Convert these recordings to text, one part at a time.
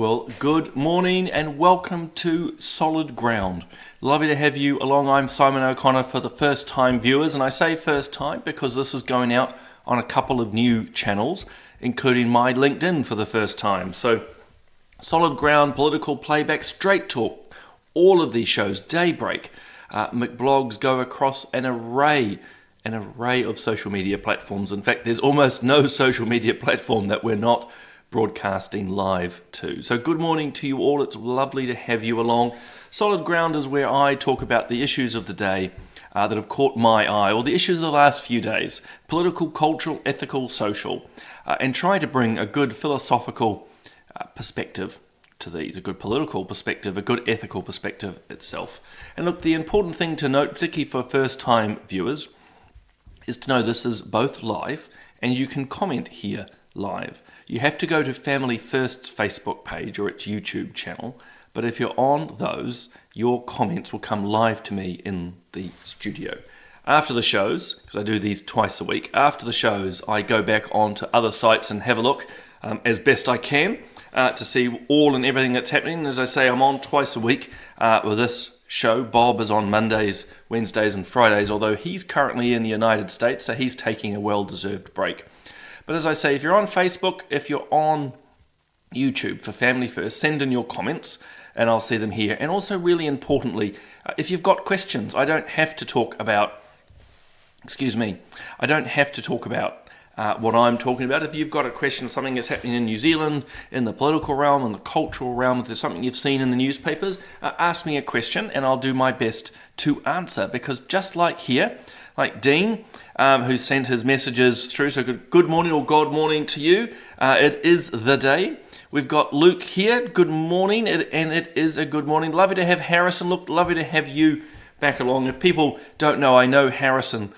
Well, good morning and welcome to Solid Ground. Lovely to have you along. I'm Simon O'Connor for the first time viewers, and I say first time because this is going out on a couple of new channels, including my LinkedIn for the first time. So Solid Ground, political playback, straight talk, all of these shows, Daybreak, McBlogs go across an array of social media platforms. In fact, there's almost no social media platform that we're not broadcasting live to. So good morning to you all. It's lovely to have you along. Solid Ground is where I talk about the issues of the day that have caught my eye, or the issues of the last few days, political, cultural, ethical, social, and try to bring a good philosophical perspective to these, a good political perspective, a good ethical perspective itself. And look, the important thing to note, particularly for first-time viewers, is to know this is both live and you can comment here live. You have to go to Family First's Facebook page or its YouTube channel, but if you're on those, your comments will come live to me in the studio. After the shows, because I do these twice a week, after the shows I go back onto other sites and have a look as best I can to see all and everything that's happening. As I say, I'm on twice a week with this show. Bob is on Mondays, Wednesdays and Fridays, although he's currently in the United States, so he's taking a well-deserved break. But as I say, if you're on Facebook, if you're on YouTube for Family First, send in your comments and I'll see them here. And also, really importantly, if you've got questions, I don't have to talk about what I'm talking about. If you've got a question of something that's happening in New Zealand, in the political realm, in the cultural realm, if there's something you've seen in the newspapers, ask me a question and I'll do my best to answer. Because just like here, like Dean, who sent his messages through, so good morning or God morning to you. It is the day. We've got Luke here, good morning, and it is a good morning. Lovely to have Harrison. Look, lovely to have you back along. If people don't know, I know Harrison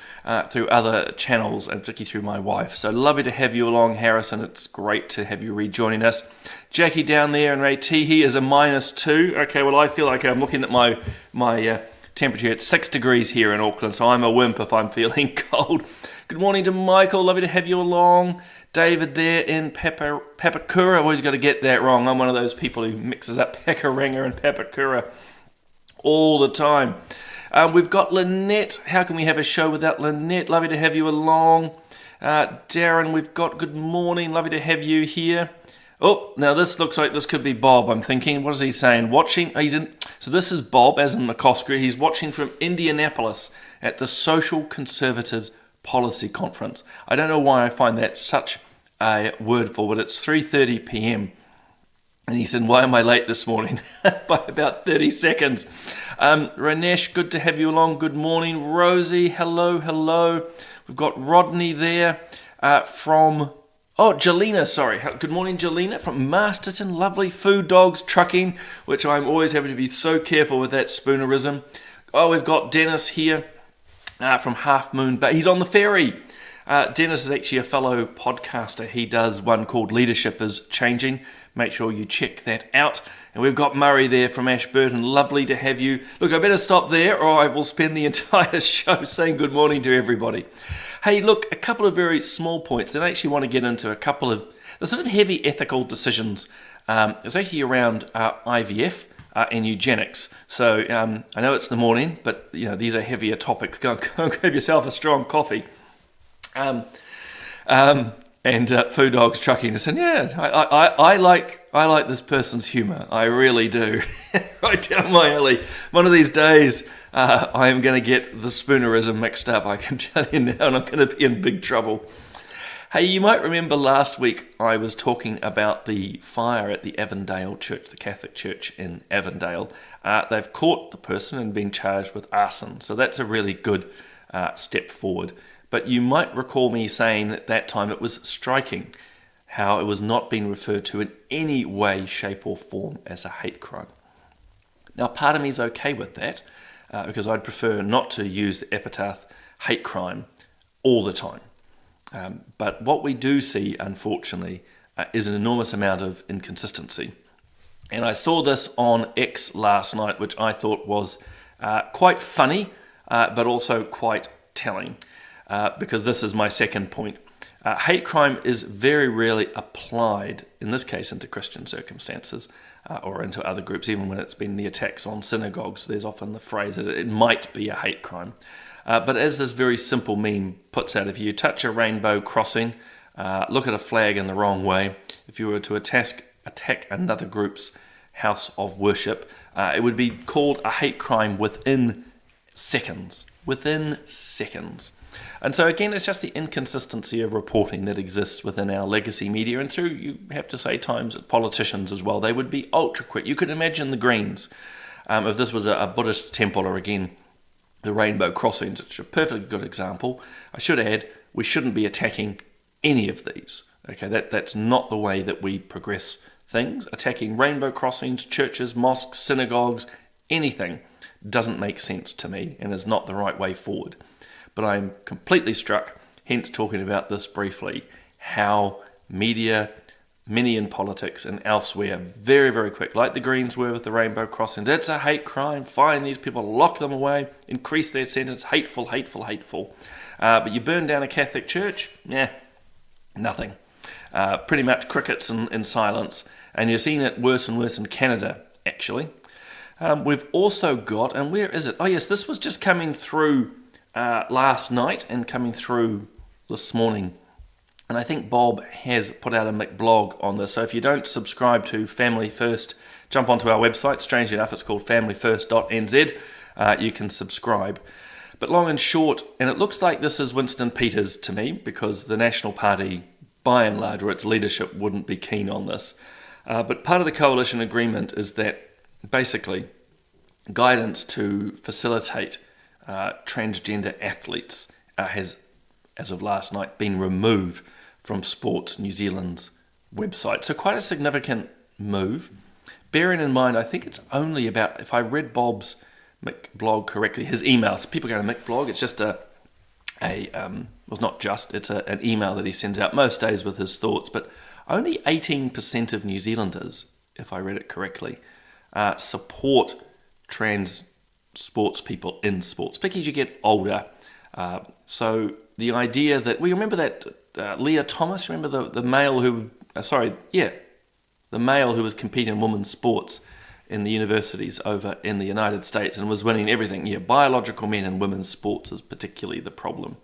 through other channels, and particularly through my wife. So lovely to have you along, Harrison. It's great to have you rejoining us. Jackie down there and Ray Teehee is a -2. Okay, well, I feel like I'm looking at my temperature at 6 degrees here in Auckland, so I'm a wimp if I'm feeling cold. Good morning to Michael. Lovely to have you along. David there in Papakura. I've always got to get that wrong. I'm one of those people who mixes up Pakuranga and Papakura all the time. We've got Lynette. How can we have a show without Lynette? Lovely to have you along. Darren, we've got good morning. Lovely to have you here. Oh, now this looks like this could be Bob, I'm thinking. What is he saying? Watching? So this is Bob, as in McCosker. He's watching from Indianapolis at the Social Conservatives Policy Conference. I don't know why I find that such a wordful, but it's 3:30 p.m. And he said, why am I late this morning? By about 30 seconds. Ranesh, good to have you along. Good morning. Rosie, hello. We've got Rodney there from... Oh, Jelena, sorry. Good morning, Jelena from Masterton. Lovely. Food Dogs Trucking, which I'm always having to be so careful with that spoonerism. Oh, we've got Dennis here from Half Moon Bay. He's on the ferry. Dennis is actually a fellow podcaster. He does one called Leadership is Changing. Make sure you check that out. And we've got Murray there from Ashburton. Lovely to have you. Look, I better stop there or I will spend the entire show saying good morning to everybody. Hey, look, a couple of very small points. And I actually want to get into a couple of the sort of heavy ethical decisions. It's actually around IVF and eugenics. So I know it's the morning, but these are heavier topics. Go and grab yourself a strong coffee. And Food Dogs Trucking. And said, I like this person's humour. I really do. Right down my alley. One of these days, I am going to get the spoonerism mixed up. I can tell you now, and I'm going to be in big trouble. Hey, you might remember last week I was talking about the fire at the Avondale Church, the Catholic Church in Avondale. They've caught the person and been charged with arson. So that's a really good step forward. But you might recall me saying at that time it was striking how it was not being referred to in any way, shape or form as a hate crime. Now, part of me is okay with that because I'd prefer not to use the epithet hate crime all the time. But what we do see, unfortunately, is an enormous amount of inconsistency. And I saw this on X last night, which I thought was quite funny, but also quite telling. Because this is my second point. Hate crime is very rarely applied, in this case, into Christian circumstances or into other groups. Even when it's been the attacks on synagogues, there's often the phrase that it might be a hate crime. But as this very simple meme puts out, if you touch a rainbow crossing, look at a flag in the wrong way, if you were to attack another group's house of worship, it would be called a hate crime within seconds. Within seconds. And so again, it's just the inconsistency of reporting that exists within our legacy media, and through, you have to say, times politicians as well. They would be ultra quick. You could imagine the Greens, if this was a Buddhist temple, or again, the rainbow crossings, which are a perfectly good example. I should add, we shouldn't be attacking any of these. Okay, that's not the way that we progress things. Attacking rainbow crossings, churches, mosques, synagogues, anything doesn't make sense to me and is not the right way forward. But I'm completely struck, hence talking about this briefly, how media, many in politics and elsewhere, very, very quick, like the Greens were with the rainbow crossings. It's a hate crime, fine these people, lock them away, increase their sentence, hateful, hateful, hateful. But you burn down a Catholic church? Nothing. Pretty much crickets in silence. And you're seeing it worse and worse in Canada, actually. We've also got, and where is it? Oh yes, this was just coming through last night and coming through this morning. And I think Bob has put out a blog on this. So if you don't subscribe to Family First, jump onto our website. Strangely enough, it's called familyfirst.nz. You can subscribe. But long and short, and it looks like this is Winston Peters to me, because the National Party, by and large, or its leadership, wouldn't be keen on this. But part of the coalition agreement is that basically guidance to facilitate transgender athletes has, as of last night, been removed from Sports New Zealand's website. So quite a significant move. Bearing in mind, I think it's only about, if I read Bob's Mick blog correctly, his emails, people go to Mick blog, it's just it's an email that he sends out most days with his thoughts, but only 18% of New Zealanders, if I read it correctly, support trans sports people in sports, particularly as you get older. So the idea that, well, you remember that Leah Thomas, remember the male who, the male who was competing in women's sports in the universities over in the United States and was winning everything. Yeah, biological men in women's sports is particularly the problem.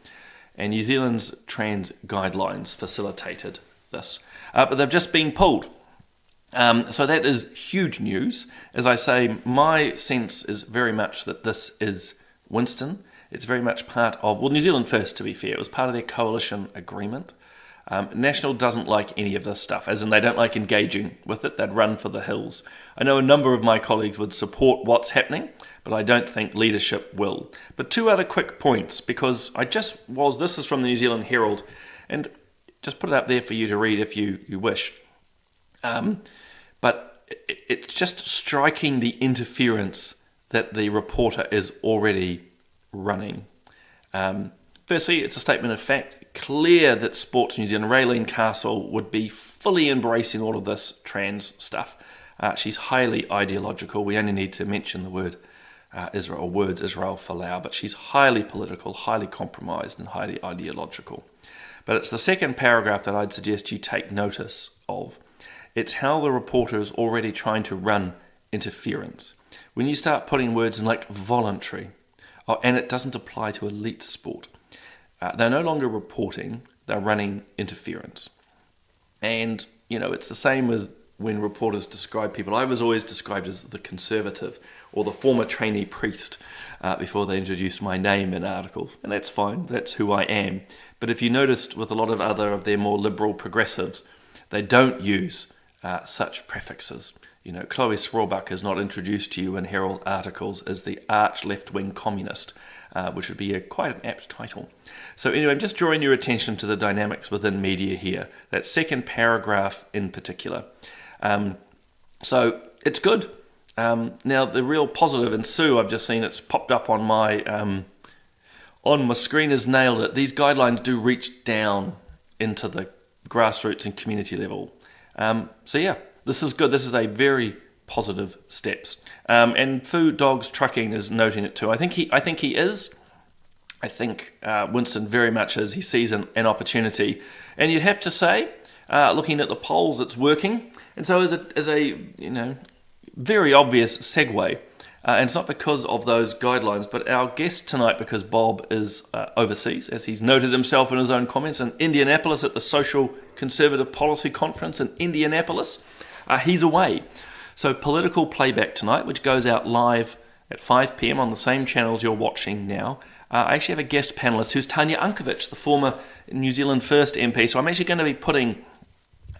And New Zealand's trans guidelines facilitated this. But they've just been pulled. So that is huge news. As I say, my sense is very much that this is Winston. It's very much part of, well, New Zealand First, to be fair. It was part of their coalition agreement. National doesn't like any of this stuff, as in they don't like engaging with it. They'd run for the hills. I know a number of my colleagues would support what's happening, but I don't think leadership will. But two other quick points, because this is from the New Zealand Herald, and just put it up there for you to read if you wish. But it's just striking the interference that the reporter is already running. Firstly, it's a statement of fact, clear that Sports New Zealand, Raylene Castle, would be fully embracing all of this trans stuff. She's highly ideological. We only need to mention the word Israel, or words Israel Folau, but she's highly political, highly compromised, and highly ideological. But it's the second paragraph that I'd suggest you take notice of. It's how the reporter is already trying to run interference. When you start putting words in like voluntary, and it doesn't apply to elite sport, they're no longer reporting, they're running interference. And, it's the same as when reporters describe people. I was always described as the conservative or the former trainee priest before they introduced my name in articles. And that's fine, that's who I am. But if you noticed with a lot of other of their more liberal progressives, they don't use such prefixes. Chloe Swarbuck is not introduced to you in Herald articles as the arch left-wing communist, which would be quite an apt title. So anyway, I'm just drawing your attention to the dynamics within media here, that second paragraph in particular. So it's good. Now, the real positive, and Sue, I've just seen it's popped up on my screen, has nailed it. These guidelines do reach down into the grassroots and community level. So yeah, this is good. This is a very positive steps. And Food Dogs Trucking is noting it too. I think he is. I think Winston very much is. He sees an opportunity. And you'd have to say, looking at the polls, it's working. And so as a very obvious segue, and it's not because of those guidelines, but our guest tonight, because Bob is overseas, as he's noted himself in his own comments, in Indianapolis at the Social Conservative Policy Conference in Indianapolis, he's away. So political playback tonight, which goes out live at 5 p.m. on the same channels you're watching now. I actually have a guest panellist who's Tanya Unkovic, the former New Zealand First MP. So I'm actually going to be putting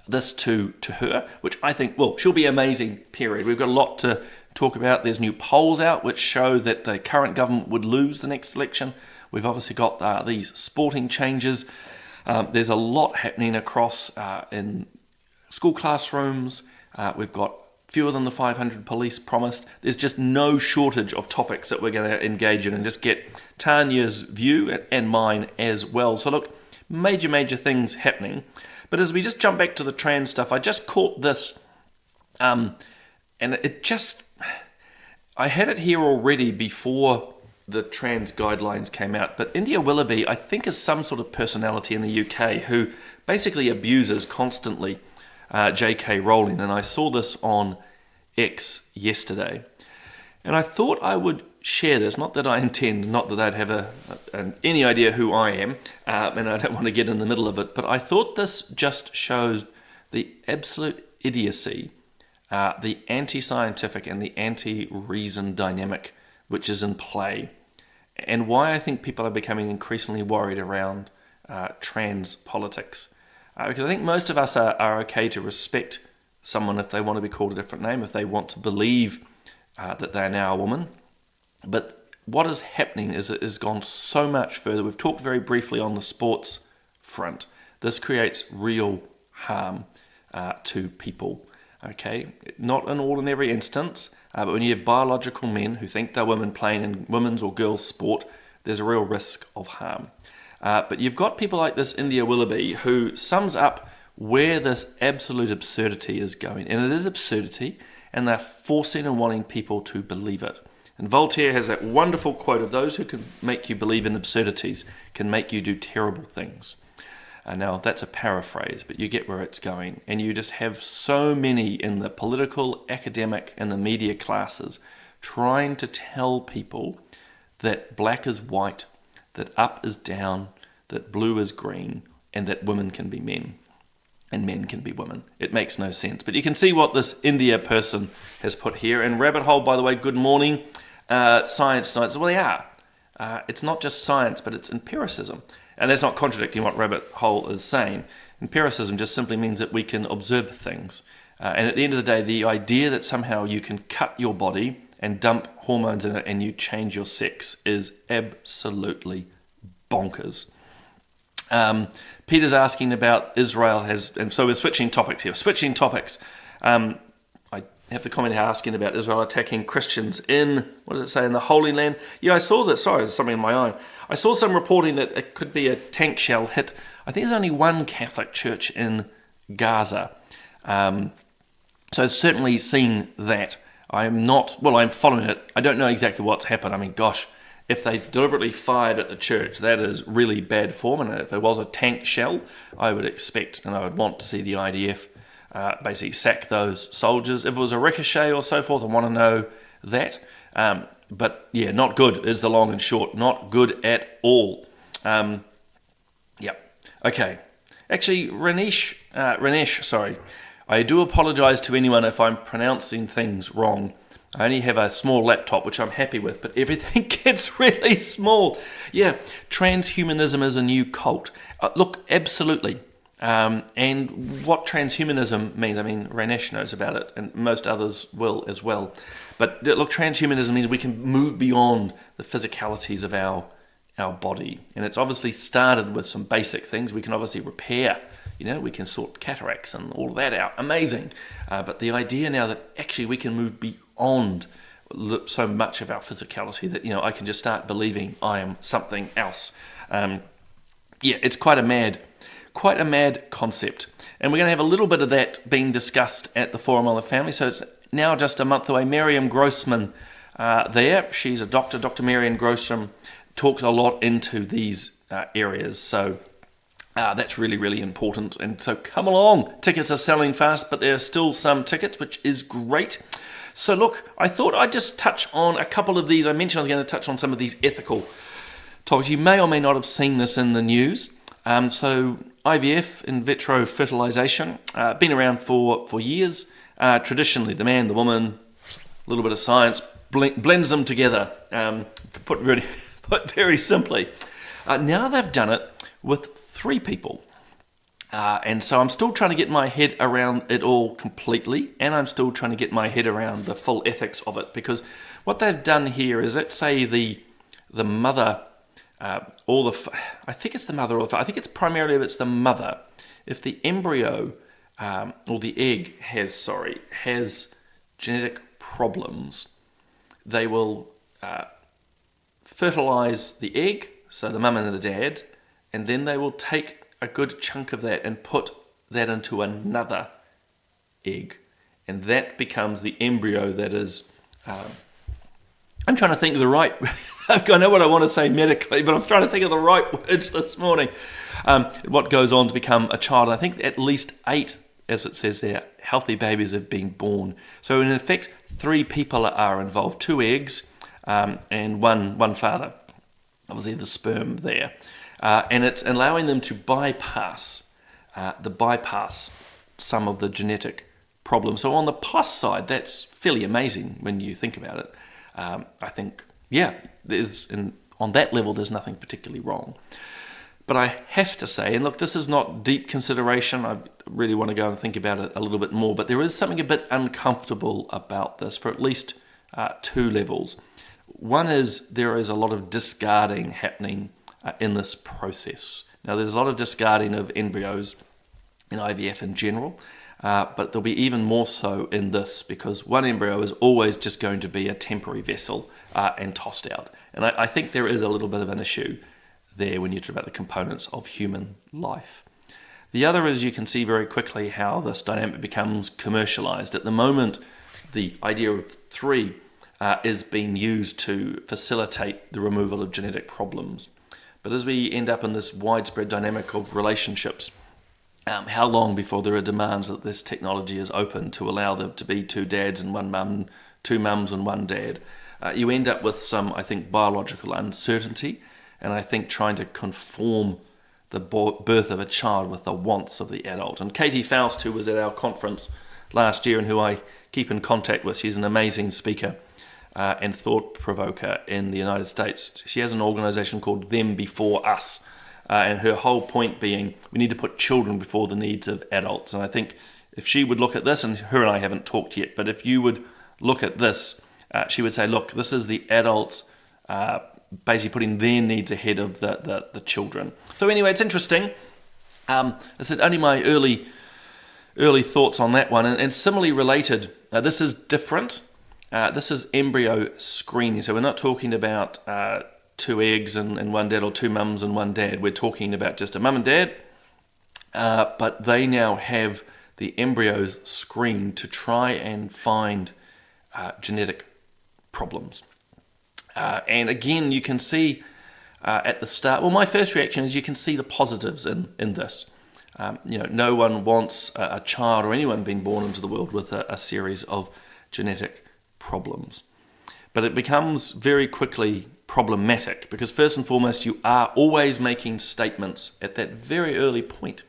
this to her, which I think, well, she'll be amazing, period. We've got a lot to talk about. There's new polls out which show that the current government would lose the next election. We've obviously got these sporting changes. There's a lot happening across in school classrooms. We've got fewer than the 500 police promised. There's just no shortage of topics that we're going to engage in and just get Tanya's view and mine as well. So look, major things happening. But as we just jump back to the trans stuff, I just caught this, and I had it here already before the trans guidelines came out, but India Willoughby, I think, is some sort of personality in the UK who basically abuses constantly J.K. Rowling, and I saw this on X yesterday. And I thought I would share this, not that I intend, not that they'd have any idea who I am, and I don't want to get in the middle of it, but I thought this just shows the absolute idiocy, the anti-scientific and the anti-reason dynamic which is in play, and why I think people are becoming increasingly worried around trans politics. Because I think most of us are okay to respect someone if they want to be called a different name, if they want to believe that they're now a woman. But what is happening is it has gone so much further. We've talked very briefly on the sports front. This creates real harm to people. Okay, not in all and every instance, but when you have biological men who think they're women playing in women's or girls' sport, there's a real risk of harm. But you've got people like this India Willoughby who sums up where this absolute absurdity is going. And it is absurdity, and they're forcing and wanting people to believe it. And Voltaire has that wonderful quote of those who can make you believe in absurdities can make you do terrible things. Now, that's a paraphrase, but you get where it's going. And you just have so many in the political, academic, and the media classes trying to tell people that black is white, that up is down, that blue is green, and that women can be men and men can be women. It makes no sense. But you can see what this India person has put here. And Rabbit Hole, by the way, good morning. Science tonight. Well, they are. It's not just science, but it's empiricism. And that's not contradicting what Rabbit Hole is saying. Empiricism just simply means that we can observe things. And at the end of the day, the idea that somehow you can cut your body and dump hormones in it and you change your sex is absolutely bonkers. Peter's asking about Israel and so we're switching topics here. I have the comment here asking about Israel attacking Christians in, what does it say, in the Holy Land? Yeah, I saw that. Sorry, there's something in my eye. I saw some reporting that it could be a tank shell hit. I think there's only one Catholic church in Gaza. So certainly seeing that. I'm following it. I don't know exactly what's happened. I mean, gosh, if they deliberately fired at the church, that is really bad form. And if it was a tank shell, I would expect and I would want to see the IDF basically sack those soldiers. If it was a ricochet or so forth, I want to know that. But yeah, not good is the long and short. Not good at all. Okay. Actually, Ranesh, sorry. I do apologise to anyone if I'm pronouncing things wrong. I only have a small laptop, which I'm happy with, but everything gets really small. Yeah, transhumanism is a new cult. Look, absolutely. And what transhumanism means, I mean, Ranesh knows about it, and most others will as well. But look, transhumanism means we can move beyond the physicalities of our body. And it's obviously started with some basic things. We can obviously repair, we can sort cataracts and all of that out. Amazing. But the idea now that actually we can move beyond so much of our physicality that, I can just start believing I am something else. It's quite a mad concept. And we're going to have a little bit of that being discussed at the Forum on the Family. So it's now just a month away. Miriam Grossman there. She's a doctor, Dr. Miriam Grossman, talks a lot into these areas. So that's really, really important. And so come along. Tickets are selling fast, but there are still some tickets, which is great. So look, I thought I'd just touch on a couple of these. I mentioned I was going to touch on some of these ethical topics. You may or may not have seen this in the news. So IVF, in vitro fertilization, been around for years. Traditionally, the man, the woman, a little bit of science, blends them together, put very simply. Now they've done it with 3 people. And so I'm still trying to get my head around it all completely, and I'm still trying to get my head around the full ethics of it, because what they've done here is, let's say the mother, I think it's the mother, or I think it's primarily if it's the mother, if the embryo or the egg has genetic problems, they will fertilize the egg, so the mum and the dad, and then they will take a good chunk of that and put that into another egg, and that becomes the embryo that is I'm trying to think of the right I know what I want to say medically, but I'm trying to think of the right words this morning. What goes on to become a child. I think at least 8, as it says there, healthy babies have been born. So in effect, 3 people are involved, 2 eggs and one father, obviously the sperm there. And it's allowing them to bypass some of the genetic problems. So on the plus side, that's fairly amazing when you think about it. I think, on that level, there's nothing particularly wrong. But I have to say, and look, this is not deep consideration. I really want to go and think about it a little bit more, but there is something a bit uncomfortable about this for at least 2 levels. One is there is a lot of discarding happening in this process. Now, there's a lot of discarding of embryos in IVF in general, but there'll be even more so in this, because one embryo is always just going to be a temporary vessel and tossed out. And I think there is a little bit of an issue there when you talk about the components of human life. The other is you can see very quickly how this dynamic becomes commercialized. At the moment, the idea of 3 is being used to facilitate the removal of genetic problems. But as we end up in this widespread dynamic of relationships, how long before there are demands that this technology is open to allow there to be 2 dads and 1 mum, 2 mums and 1 dad? You end up with some, I think, biological uncertainty, and I think trying to conform the birth of a child with the wants of the adult. And Katie Faust, who was at our conference last year and who I keep in contact with, she's an amazing speaker and thought provoker in the United States. She has an organization called Them Before Us, and her whole point being we need to put children before the needs of adults. And I think if she would look at this, and her and I haven't talked yet, but if you would look at this, she would say, look, this is the adults basically putting their needs ahead of the children. So anyway, it's interesting. I said only my early thoughts on that one, and similarly related. This is different. This is embryo screening. So we're not talking about 2 eggs and 1 dad, or 2 mums and 1 dad. We're talking about just a mum and dad, but they now have the embryos screened to try and find genetic problems. And again, you can see at the start, well, my first reaction is you can see the positives in this. No one wants a child or anyone being born into the world with a series of genetic problems. But it becomes very quickly problematic, because first and foremost, you are always making statements at that very early point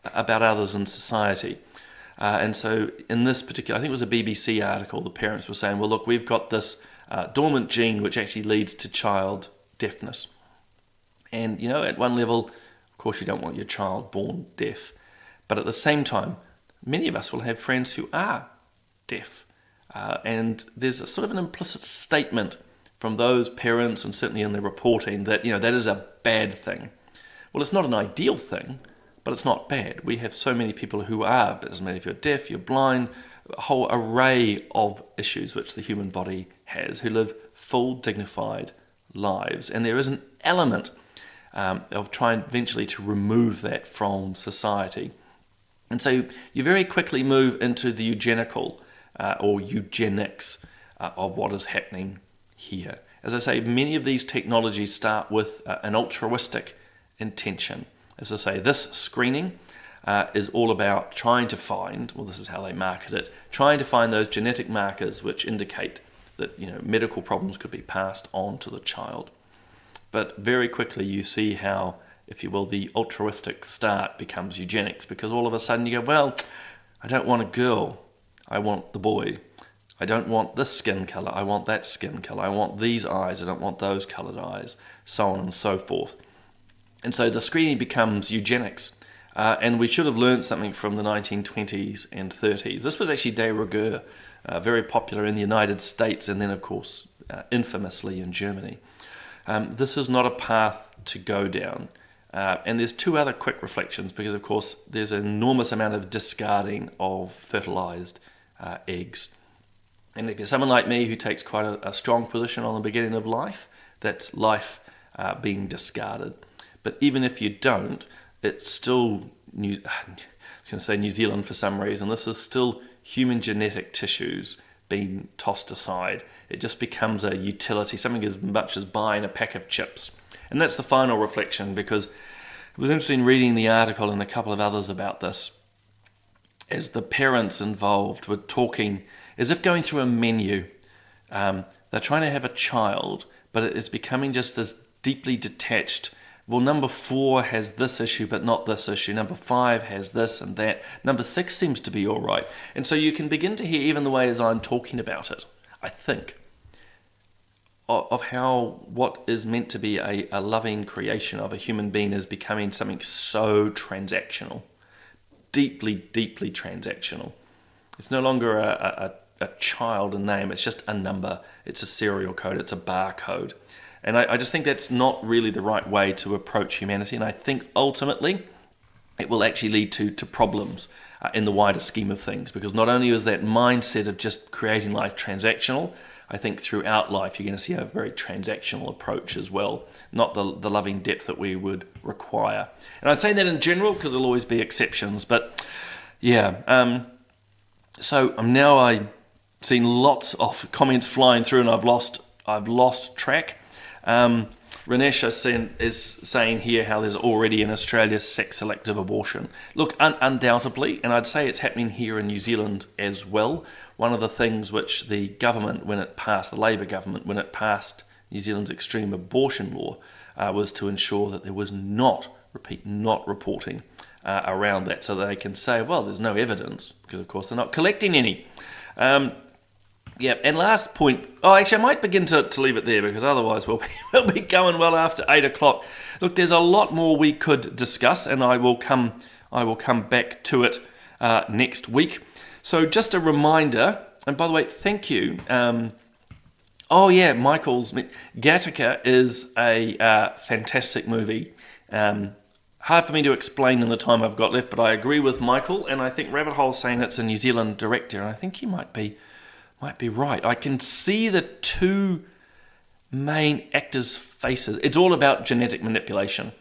about others in society. And so in this particular, I think it was a BBC article, the parents were saying, well, look, we've got this dormant gene which actually leads to child deafness. And, at one level, of course, you don't want your child born deaf. But at the same time, many of us will have friends who are deaf. And there's a sort of an implicit statement from those parents, and certainly in the reporting, that, that is a bad thing. Well, it's not an ideal thing, but it's not bad. We have so many people who are, but it doesn't matter if you're deaf, you're blind, a whole array of issues which the human body has, who live full, dignified lives. And there is an element of trying eventually to remove that from society. And so you very quickly move into the eugenical or eugenics of what is happening here. as I say, many of these technologies start with an altruistic intention. As I say, this screening is all about trying to find, well, this is how they market it, trying to find those genetic markers which indicate that medical problems could be passed on to the child. But very quickly you see how, if you will, the altruistic start becomes eugenics, because all of a sudden you go, well, I don't want a girl, I want the boy. I don't want this skin colour, I want that skin colour. I want these eyes, I don't want those coloured eyes, so on and so forth. And so the screening becomes eugenics. And we should have learned something from the 1920s and 30s. This was actually de rigueur, very popular in the United States, and then, of course, infamously in Germany. This is not a path to go down. And there's two other quick reflections, because, of course, there's an enormous amount of discarding of fertilized eggs. And if you're someone like me who takes quite a strong position on the beginning of life, that's life being discarded. But even if you don't, it's still, I was going to say New Zealand for some reason, this is still human genetic tissues being tossed aside. It just becomes a utility, something as much as buying a pack of chips. And that's the final reflection, because it was interesting reading the article and a couple of others about this, as the parents involved were talking as if going through a menu. They're trying to have a child, but it's becoming just this deeply detached, well, number 4 has this issue, but not this issue. Number 5 has this and that. Number 6 seems to be all right. And so you can begin to hear, even the way as I'm talking about it, I think, of how what is meant to be a loving creation of a human being is becoming something so transactional. Deeply, deeply transactional. It's no longer a child, a name. It's just a number. It's a serial code. It's a barcode. And I just think that's not really the right way to approach humanity. And I think ultimately it will actually lead to problems in the wider scheme of things. Because not only is that mindset of just creating life transactional, I think throughout life you're going to see a very transactional approach as well. Not the loving depth that we would require. And I'm saying that in general because there'll always be exceptions. But yeah, so I've seen lots of comments flying through and I've lost track. Ranesh is saying here how there's already in Australia sex-selective abortion. Look, undoubtedly, and I'd say it's happening here in New Zealand as well. One of the things which the government, the Labour government, when it passed New Zealand's extreme abortion law, was to ensure that there was not reporting around that, so they can say, well, there's no evidence, because of course they're not collecting any. Yeah, and last point. Oh, actually, I might begin to leave it there, because otherwise we'll be going well after 8 o'clock. Look, there's a lot more we could discuss, and I will come back to it next week. So just a reminder, and by the way, thank you. Michael's Gattaca is a fantastic movie. Hard for me to explain in the time I've got left, but I agree with Michael, and I think Rabbit Hole's saying it's a New Zealand director, and I think he might be right. I can see the two main actors' faces. It's all about genetic manipulation.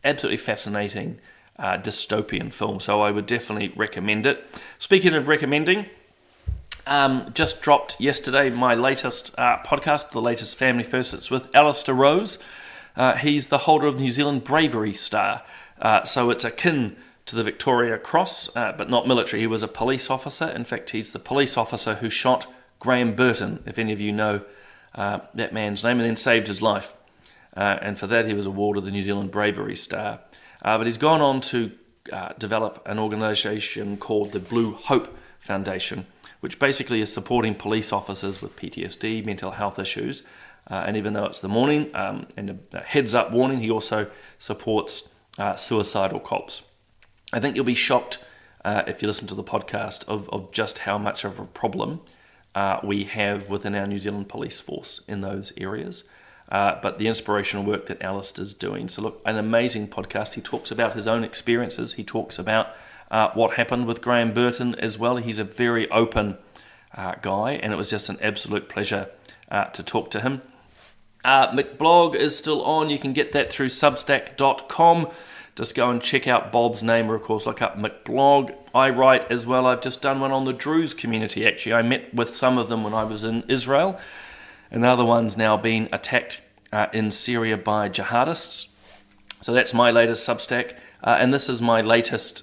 Absolutely fascinating dystopian film, so I would definitely recommend it. Speaking of recommending, just dropped yesterday my latest podcast, the latest Family First. It's with Alistair Rose. He's the holder of the New Zealand Bravery Star, so it's akin to the Victoria Cross, but not military. He was a police officer. In fact, he's the police officer who shot Graham Burton, if any of you know that man's name, and then saved his life. And for that, he was awarded the New Zealand Bravery Star. But he's gone on to develop an organisation called the Blue Hope Foundation, which basically is supporting police officers with PTSD, mental health issues. And even though it's the morning and a heads-up warning, he also supports suicidal cops. I think you'll be shocked if you listen to the podcast of just how much of a problem we have within our New Zealand police force in those areas. But the inspirational work that Alistair's doing. So look, an amazing podcast. He talks about his own experiences. He talks about what happened with Graham Burton as well. He's a very open guy, and it was just an absolute pleasure to talk to him. McBlog is still on. You can get that through substack.com. Just go and check out Bob's name, or of course look up McBlog. I write as well. I've just done one on the Druze community, actually. I met with some of them when I was in Israel. Another one's now been attacked in Syria by jihadists. So that's my latest Substack. And this is my latest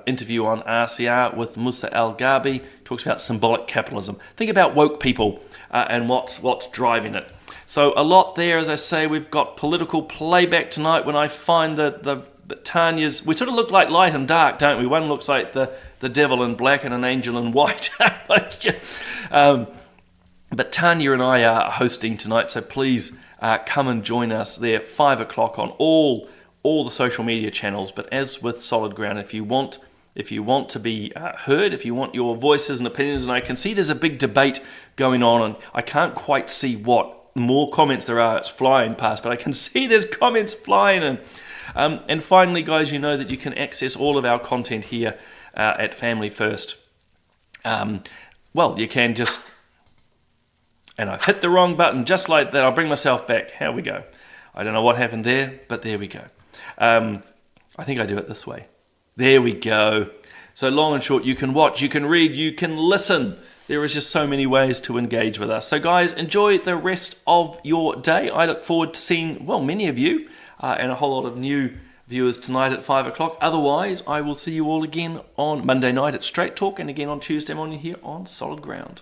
interview on RCR with Musa Al-Ghabi. Talks about symbolic capitalism. Think about woke people and what's driving it. So a lot there, as I say. We've got political playback tonight when I find the Tanya's... We sort of look like light and dark, don't we? One looks like the devil in black and an angel in white. But Tanya and I are hosting tonight, so please come and join us there, 5 o'clock on all the social media channels. But as with Solid Ground, if you want to be heard, if you want your voices and opinions, and I can see there's a big debate going on, and I can't quite see what more comments there are. It's flying past, but I can see there's comments flying in. And finally, guys, you know that you can access all of our content here at Family First. You can just... And I've hit the wrong button, just like that. I'll bring myself back. Here we go. I don't know what happened there, but there we go. I think I do it this way. There we go. So long and short, you can watch, you can read, you can listen. There is just so many ways to engage with us. So guys, enjoy the rest of your day. I look forward to seeing, many of you and a whole lot of new viewers tonight at 5 o'clock. Otherwise, I will see you all again on Monday night at Straight Talk and again on Tuesday morning here on Solid Ground.